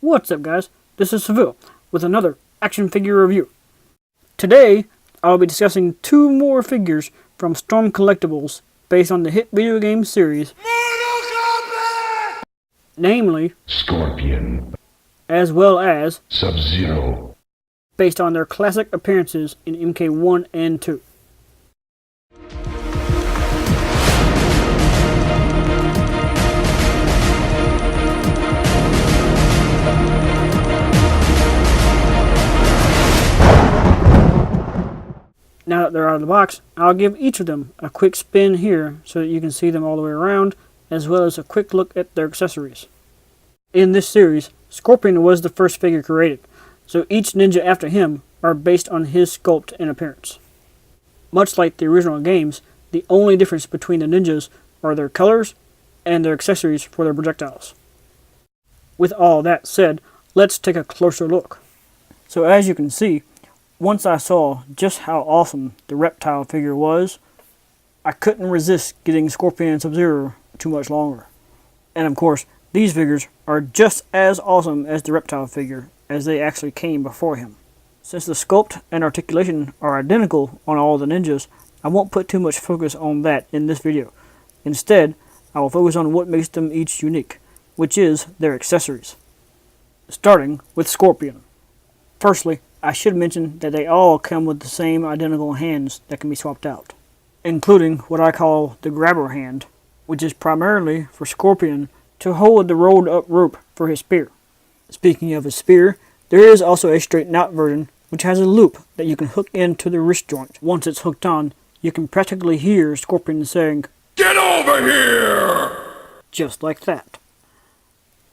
What's up, guys? This is Seville with another action figure review. Today, I'll be discussing two more figures from Storm Collectibles based on the hit video game series, Mortal Kombat! Namely, Scorpion, as well as Sub-Zero, based on their classic appearances in MK1 and 2. Now that they're out of the box, I'll give each of them a quick spin here so that you can see them all the way around, as well as a quick look at their accessories. In this series, Scorpion was the first figure created, so each ninja after him are based on his sculpt and appearance. Much like the original games, the only difference between the ninjas are their colors and their accessories for their projectiles. With all that said, let's take a closer look. So as you can see, once I saw just how awesome the Reptile figure was, I couldn't resist getting Scorpion and Sub-Zero too much longer. And of course, these figures are just as awesome as the Reptile figure, as they actually came before him. Since the sculpt and articulation are identical on all the ninjas, I won't put too much focus on that in this video. Instead, I will focus on what makes them each unique, which is their accessories. Starting with Scorpion. Firstly, I should mention that they all come with the same identical hands that can be swapped out, including what I call the grabber hand, which is primarily for Scorpion to hold the rolled up rope for his spear. Speaking of his spear, there is also a straightened out version which has a loop that you can hook into the wrist joint. Once it's hooked on, you can practically hear Scorpion saying, "Get over here!" Just like that.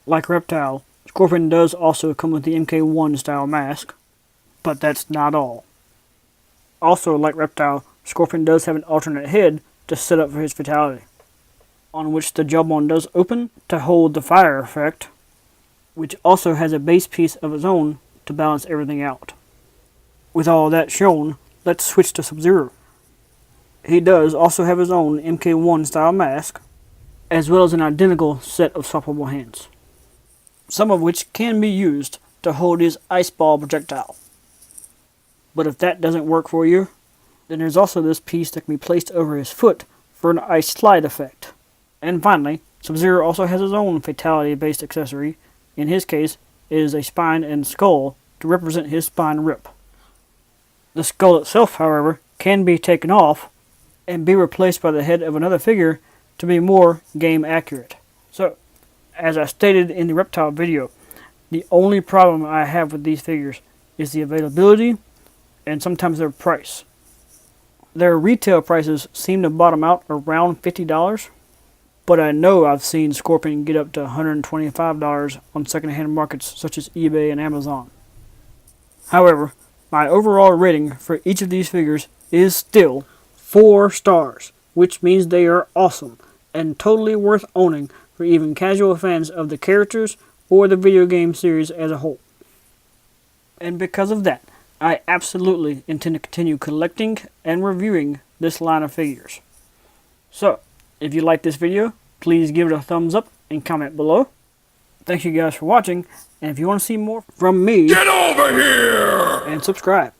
Like Reptile, Scorpion does also come with the MK1 style mask, but that's not all. Also, like Reptile, Scorpion does have an alternate head to set up for his fatality, on which the jawbone does open to hold the fire effect, which also has a base piece of its own to balance everything out. With all that shown, let's switch to Sub-Zero. He does also have his own MK1 style mask, as well as an identical set of swappable hands, some of which can be used to hold his ice ball projectile. But if that doesn't work for you, then there's also this piece that can be placed over his foot for an ice slide effect. And finally, Sub-Zero also has his own fatality-based accessory. In his case, it is a spine and skull to represent his spine rip. The skull itself, however, can be taken off and be replaced by the head of another figure to be more game accurate. So, as I stated in the Reptile video, the only problem I have with these figures is the availability and sometimes their price. Their retail prices seem to bottom out around $50, but I know I've seen Scorpion get up to $125 on secondhand markets such as eBay and Amazon. However, my overall rating for each of these figures is still 4 stars, which means they are awesome and totally worth owning for even casual fans of the characters or the video game series as a whole. And because of that, I absolutely intend to continue collecting and reviewing this line of figures. So, if you like this video, please give it a thumbs up and comment below. Thank you guys for watching, and if you want to see more from me, get over here! And subscribe.